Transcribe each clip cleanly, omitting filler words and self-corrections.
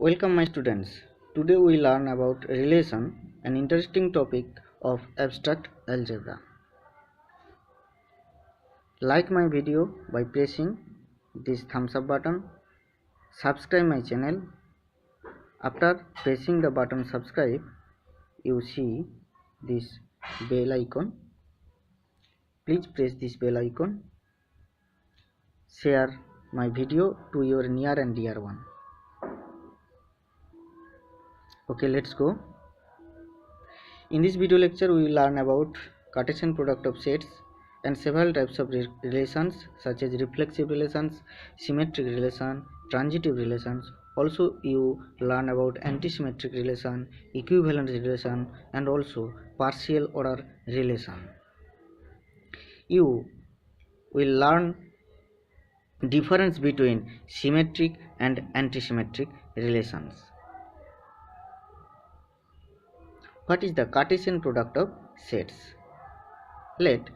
Welcome my students. Today we learn about relation, an interesting topic of abstract algebra. Like my video by pressing this thumbs up button. Subscribe my channel. After pressing the button subscribe, you see this bell icon. Please press this bell icon. Share my video to your near and dear one. Okay, let's go. In this video lecture we will learn about Cartesian product of sets and several types of relations such as reflexive relations, symmetric relation, transitive relations. Also you learn about anti-symmetric relation, equivalence relation and also partial order relation. You will learn difference between symmetric and anti-symmetric relations. What is the Cartesian product of sets? Let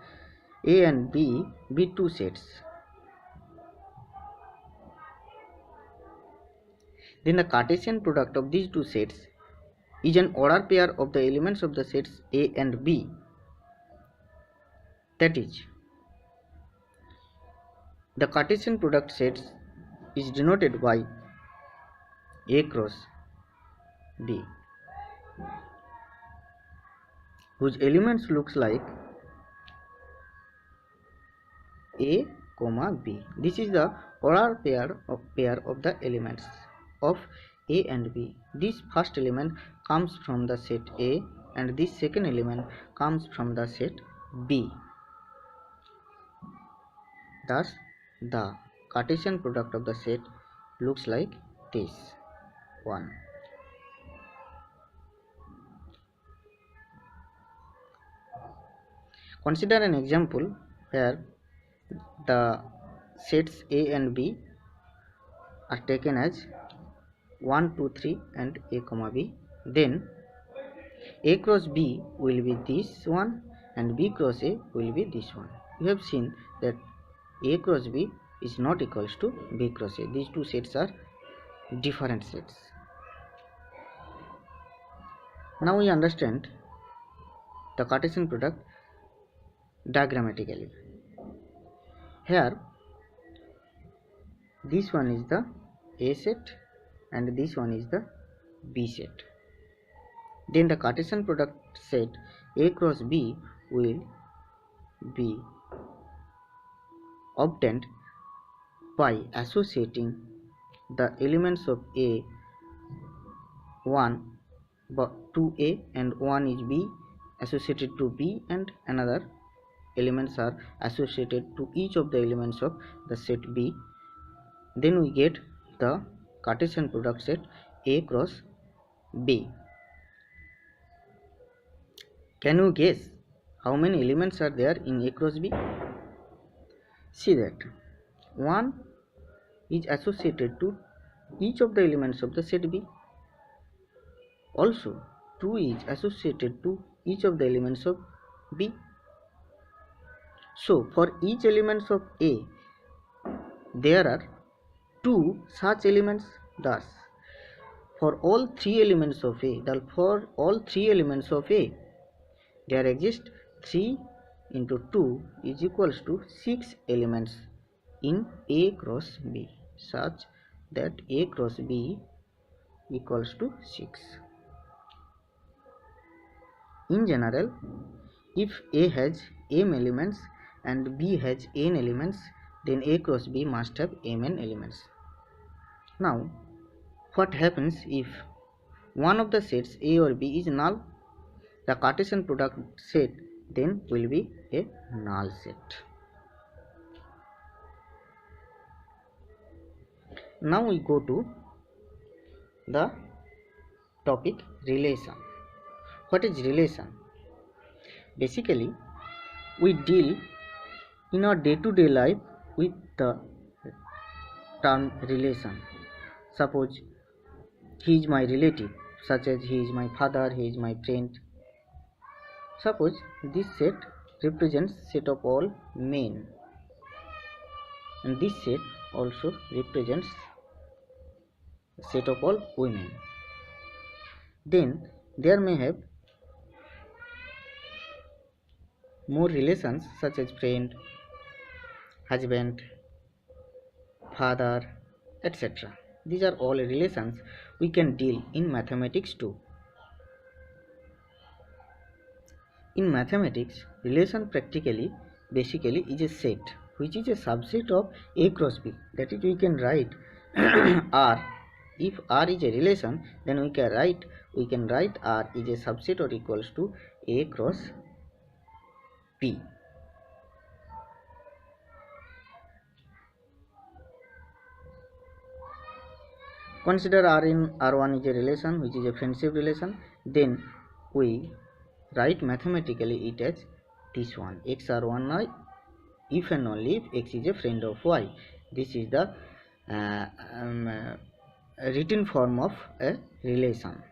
A and B be two sets. Then the Cartesian product of these two sets is an order pair of the elements of the sets A and B. That is, the Cartesian product sets is denoted by A cross B, whose elements looks like A, B. This is the order pair of the elements of A and B. This first element comes from the set A and this second element comes from the set B. Thus, the Cartesian product of the set looks like this one. Consider an example where the sets A and B are taken as 1, 2, 3 and A, B. Then A cross B will be this one and B cross A will be this one. You have seen that A cross B is not equals to B cross A. These two sets are different sets. Now we understand the Cartesian product diagrammatically. Here this one is the A set and this one is the B set. Then the Cartesian product set A cross B will be obtained by associating the elements of A 1 to A and 1 is B associated to B and another elements are associated to each of the elements of the set B. Then we get the Cartesian product set A cross B. Can you guess how many elements are there in A cross B? See that 1 is associated to each of the elements of the set B. Also 2 is associated to each of the elements of B. So for each elements of A there are 2 such elements. Thus for all 3 elements of A, there exist 3 into 2 is equals to 6 elements in A cross B, such that A cross B equals to 6. In general, if A has m elements and B has n elements, then A cross B must have mn elements. Now, what happens if one of the sets A or B is null? The Cartesian product set then will be a null set. Now we go to the topic relation. What is relation? Basically, we deal in our day-to-day life with the term relation. Suppose he is my relative, such as he is my father, he is my friend. Suppose this set represents set of all men and this set also represents set of all women. Then there may have more relations such as friend, husband, father, etc. These are all relations we can deal in mathematics too. In mathematics, relation basically is a set which is a subset of A cross B. That is, we can write R. If R is a relation, then we can write R is a subset or equals to A cross B. Consider R in R1 is a relation which is a friendship relation. Then we write mathematically it as this one, x R1 if and only if x is a friend of y. This is the written form of a relation,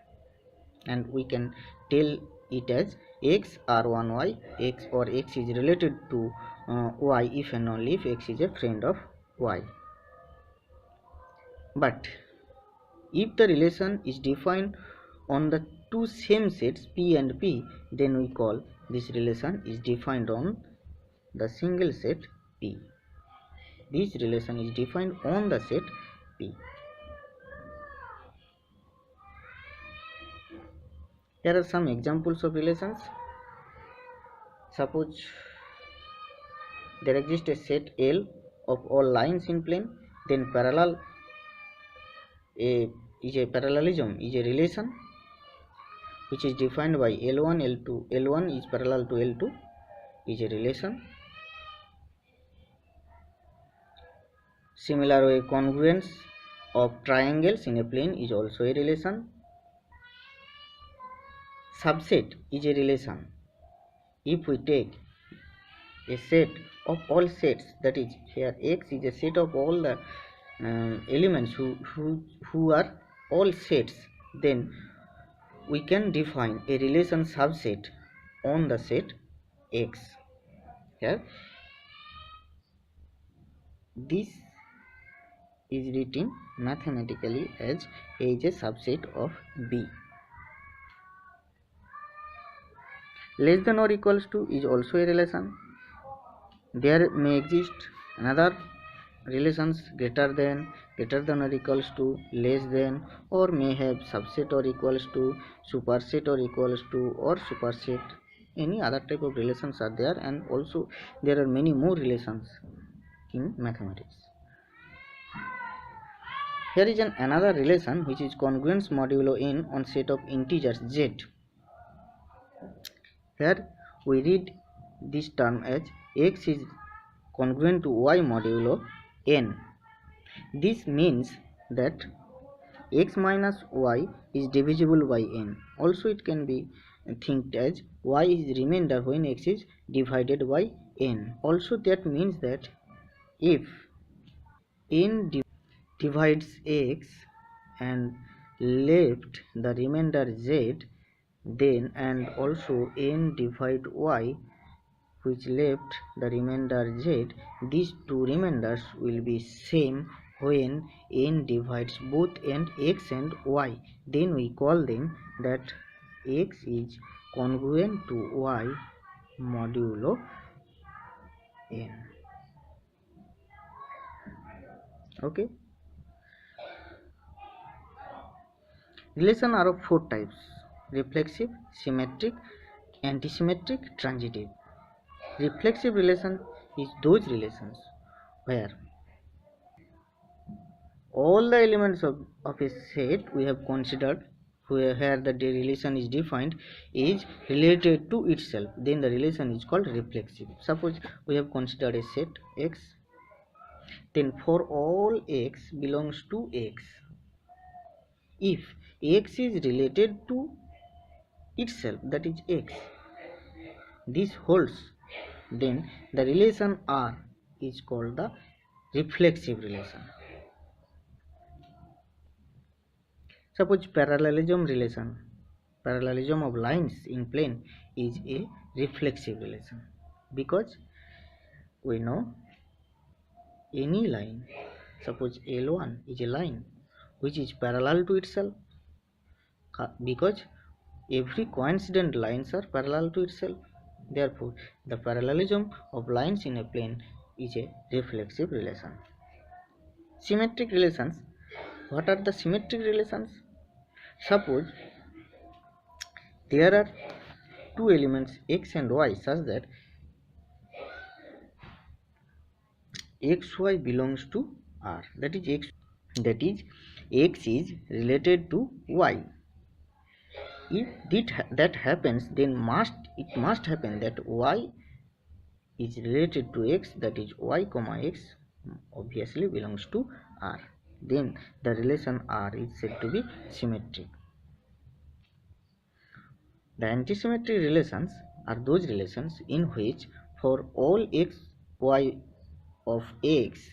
and we can tell it as x R1y, x or x is related to y if and only if x is a friend of y. But if the relation is defined on the two same sets P and P, then we call this relation is defined on the single set P. This relation is defined on the set P. Here are some examples of relations. Suppose there exists a set L of all lines in plane, then parallelism is a relation which is defined by L1, L2. L1 is parallel to L2 is a relation. Similar way, congruence of triangles in a plane is also a relation. Subset is a relation if we take a set of all sets, that is, here X is a set of all the elements who are all sets, then we can define a relation subset on the set X. Here this is written mathematically as A is a subset of B. Less than or equals to is also a relation. There may exist another relations greater than or equals to, less than, or may have subset or equals to, superset or equals to, or superset. Any other type of relations are there, and also there are many more relations in mathematics. Here is another relation which is congruence modulo n on set of integers z. Here we read this term as x is congruent to y modulo n. This means that x minus y is divisible by n. Also it can be think as y is remainder when x is divided by n. Also that means that if n divides x and left the remainder z, then and also n divide y which left the remainder z, these two remainders will be same when n divides both and x and y. Then we call them that x is congruent to y modulo n. Okay. Relations are of four types: reflexive, symmetric, anti-symmetric, transitive. Reflexive relation is those relations where all the elements of a set we have considered, where here the relation is defined, is related to itself, then the relation is called reflexive. Suppose we have considered a set X, then for all X belongs to X, if X is related to itself, that is X, this holds, then the relation R is called the reflexive relation. Suppose parallelism of lines in plane is a reflexive relation, because we know any line, suppose L1 is a line which is parallel to itself, because every coincident lines are parallel to itself. Therefore, the parallelism of lines in a plane is a reflexive relation. Symmetric relations. What are the symmetric relations? Suppose there are two elements x and y such that xy belongs to R. That is is related to y. If that happens, then it must happen that y is related to x, that is y comma x obviously belongs to R. Then the relation R is said to be symmetric. The anti-symmetric relations are those relations in which for all x, y of x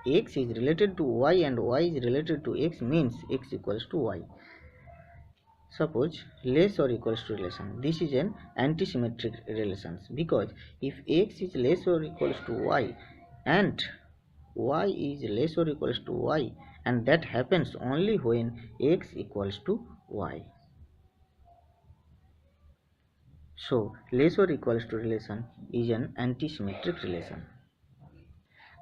is related to y and y is related to x, means x equals to y. Suppose less or equals to relation. This is an anti-symmetric relation because if x is less or equals to y and y is less or equals to y, and that happens only when x equals to y. So less or equals to relation is an anti-symmetric relation.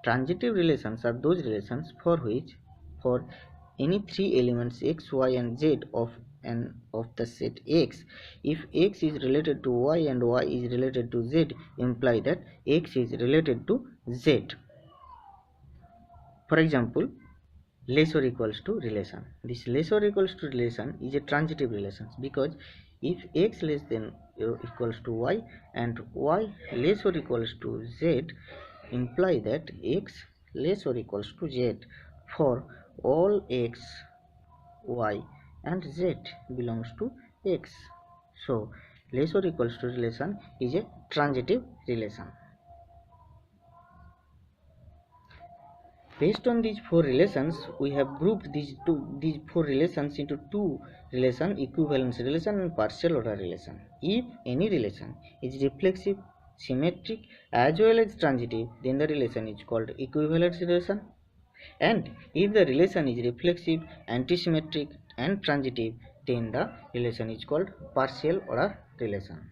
Transitive relations are those relations for which for any three elements x, y and z of the set x, if x is related to y and y is related to z, imply that x is related to z. For example, less or equals to relation. This less or equals to relation is a transitive relation because if x less than or equals to y and y less or equals to z, imply that x less or equals to z for all x, y and z belongs to x. So less or equals to relation is a transitive relation. Based on these four relations, we have grouped these four relations into two relations: equivalence relation and partial order relation. If any relation is reflexive, symmetric as well as transitive, then the relation is called equivalence relation. And if the relation is reflexive, anti-symmetric and transitive, then the relation is called partial order relation.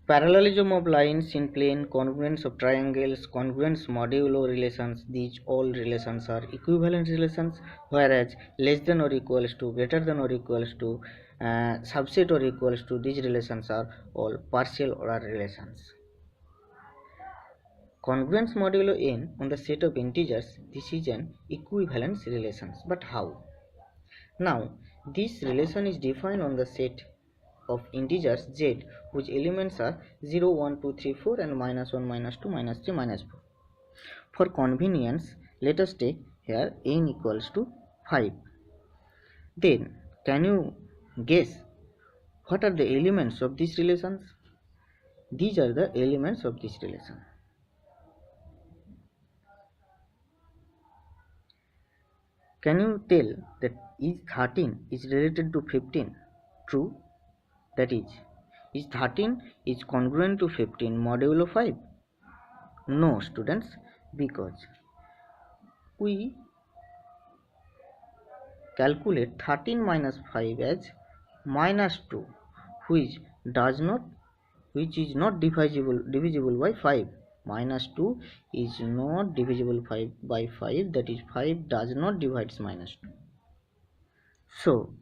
Parallelism of lines in plane, congruence of triangles, congruence modulo relations, these all relations are equivalent relations, whereas less than or equals to, greater than or equals to, subset or equals to, these relations are all partial order relations. Congruence modulo n on the set of integers, this is an equivalence relations. But how? Now, this relation is defined on the set of integers z whose elements are 0, 1, 2, 3, 4 and -1, -2, -3, -4. For convenience, let us take here n equals to 5. Then, can you guess what are the elements of these relations? These are the elements of this relation. Can you tell that is 13 is related to 15? True. That is 13 is congruent to 15 modulo 5? No, students, because we calculate 13 minus 5 as -2, which is not divisible by 5. -2 is not divisible by 5, that is 5 does not divide -2. So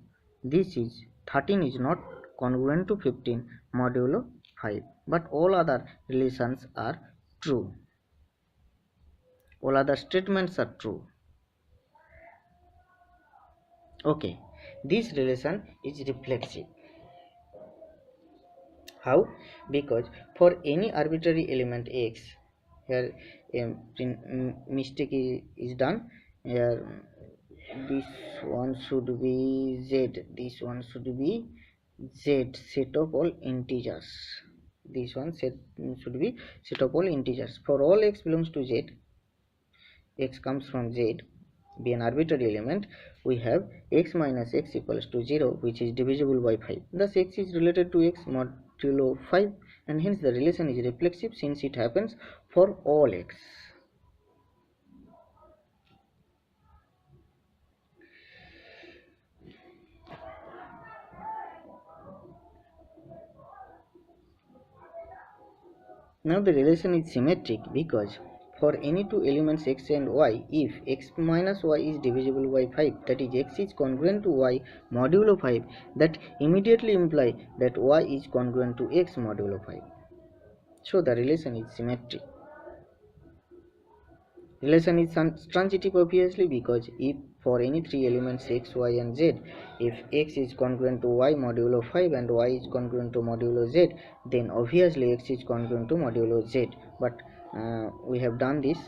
this is 13 is not congruent to 15 modulo 5, but all other relations are true. All other statements are true. Okay, this relation is reflexive. How? Because for any arbitrary element x, here a mistake is done. Here this one should be z, this one should be z, set of all integers. This one should be set of all integers. For all x belongs to z, x comes from z, be an arbitrary element, we have x minus x equals to 0, which is divisible by 5. Thus x is related to x modulo 5, and hence the relation is reflexive since it happens for all x. Now the relation is symmetric because for any two elements x and y, if x minus y is divisible by 5, that is x is congruent to y modulo 5, that immediately imply that y is congruent to x modulo 5. So the relation is symmetric. Relation is transitive obviously because if for any three elements x, y and z, if x is congruent to y modulo 5 and y is congruent to modulo z, then obviously x is congruent to modulo z. But we have done this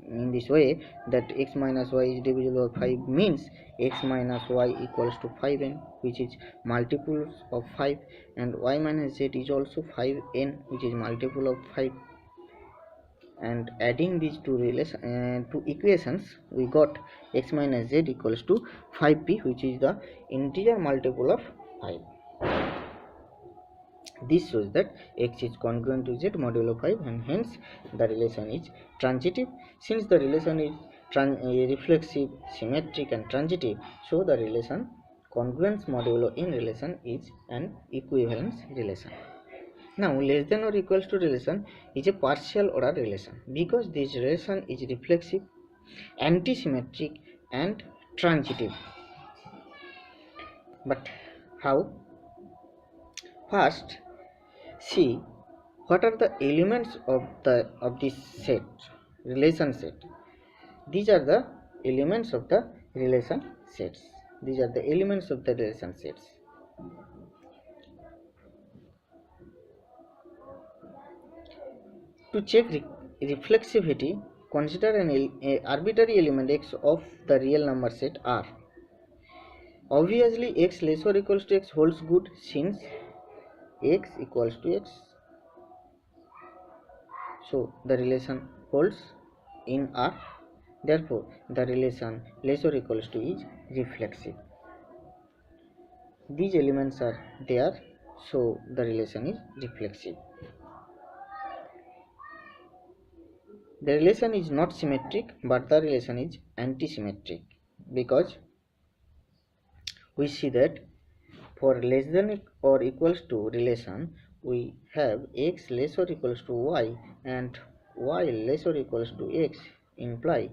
in this way that x minus y is divisible by 5 means x minus y equals to 5n, which is multiples of 5, and y minus z is also 5n, which is multiple of 5. And adding these two equations, we got x minus z equals to 5p, which is the integer multiple of 5. This shows that x is congruent to z modulo 5, and hence the relation is transitive. Since the relation is reflexive, symmetric and transitive, so the relation congruence modulo in relation is an equivalence relation. Now, less than or equals to relation is a partial order relation because this relation is reflexive, anti-symmetric and transitive. But how? First, see what are the elements of this set, relation set. These are the elements of the relation sets. These are the elements of the relation sets. To check reflexivity, consider an arbitrary element x of the real number set R. Obviously, x less or equals to x holds good since x equals to x. So, the relation holds in R. Therefore, the relation less or equals to is reflexive. These elements are there, so the relation is reflexive. The relation is not symmetric, but the relation is anti-symmetric because we see that for less than or equals to relation, we have x less or equals to y and y less or equals to x, imply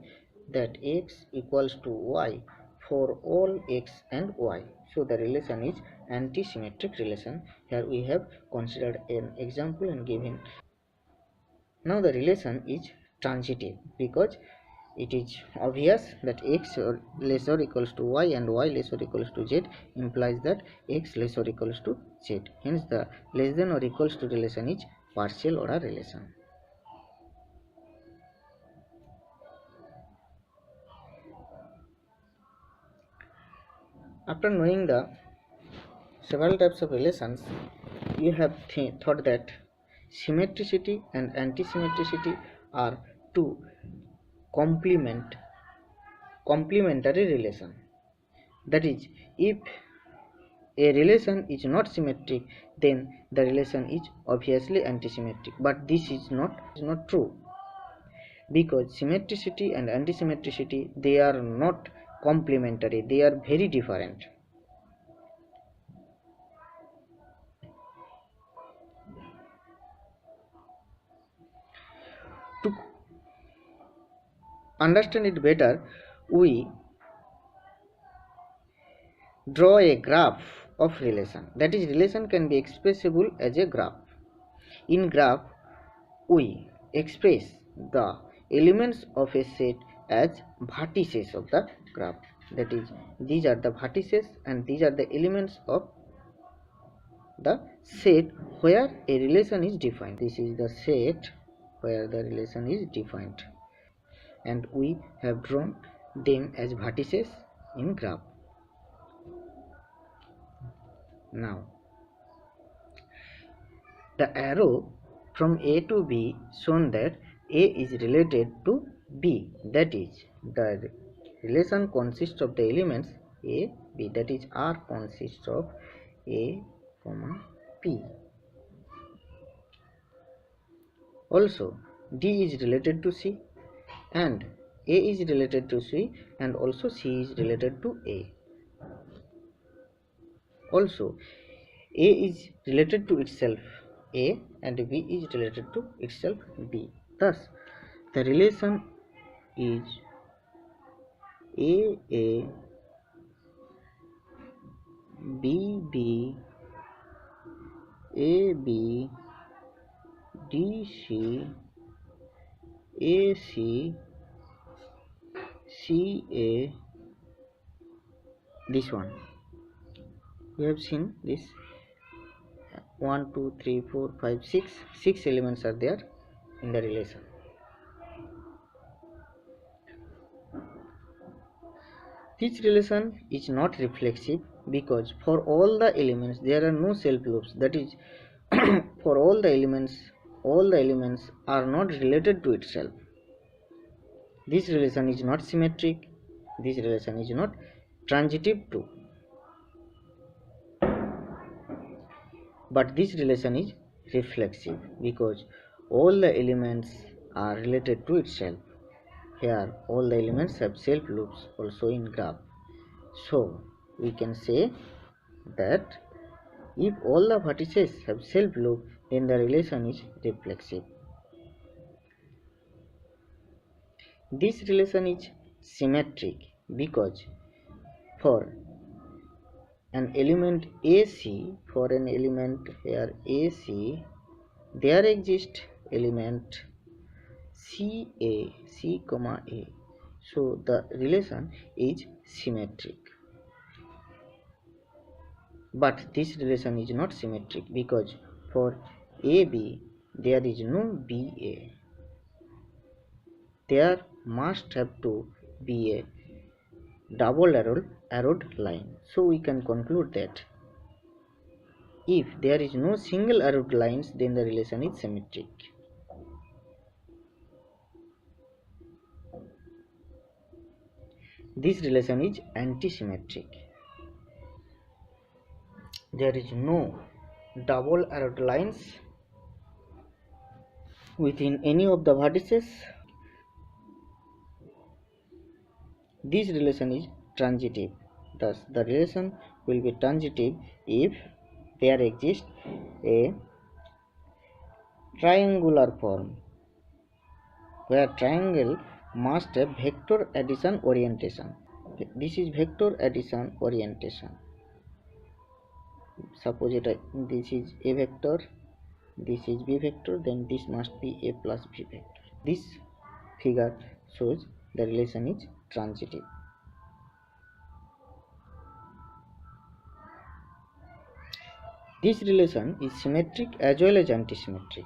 that x equals to y for all x and y. So the relation is anti-symmetric relation. Here we have considered an example and given. Now the relation is transitive because it is obvious that x less or equals to y and y less or equals to z implies that x less or equals to z. Hence the less than or equals to relation is partial order relation. After knowing the several types of relations, you have thought that symmetricity and anti-symmetricity are two complementary relation. That is, if a relation is not symmetric, then the relation is obviously antisymmetric. But this is not true because symmetricity and antisymmetricity, they are not complementary, they are very different. To understand it better, we draw a graph of relation. That is, relation can be expressible as a graph. In graph, we express the elements of a set as vertices of the graph. That is, these are the vertices and these are the elements of the set where a relation is defined. This is the set where the relation is defined, and we have drawn them as vertices in graph. Now, the arrow from A to B shown that A is related to B. That is, the relation consists of the elements A, B. That is, R consists of A, P. Also, D is related to C, and A is related to C, and also C is related to A. Also, A is related to itself, A and B is related to itself B. Thus, the relation is A B B A B D C A C C A. This one we have seen this 1 2 3 4 5 6 elements are there in the relation. This relation is not reflexive because for all the elements there are no self loops, that is for all the elements are not related to itself. This relation is not symmetric, this relation is not transitive too, but this relation is reflexive because all the elements are related to itself. Here all the elements have self loops also in graph. So we can say that if all the vertices have self loop, then the relation is reflexive. This relation is symmetric because for an element AC, for an element here AC, there exists element C comma A. So the relation is symmetric. But this relation is not symmetric because for AB there is no BA. There must have to be a double arrowed line. So we can conclude that if there is no single arrowed lines, then the relation is symmetric. This relation is anti-symmetric. There is no double arrowed lines within any of the vertices. This relation is transitive. Thus, the relation will be transitive if there exists a triangular form where triangle must have vector addition orientation. This is vector addition orientation. Suppose this is a vector, this is b vector, then this must be a plus b vector. This figure shows the relation is transitive. This relation is symmetric as well as anti-symmetric.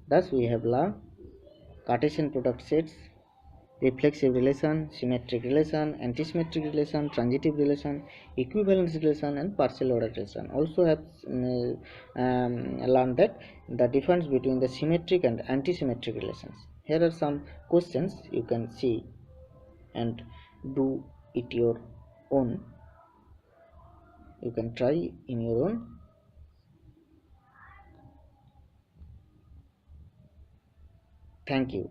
Thus we have learned Cartesian product sets, reflexive relation, symmetric relation, anti-symmetric relation, transitive relation, equivalence relation, and partial order relation. Also have learned that the difference between the symmetric and anti-symmetric relations. Here are some questions you can see and do it your own. You can try in your own. Thank you.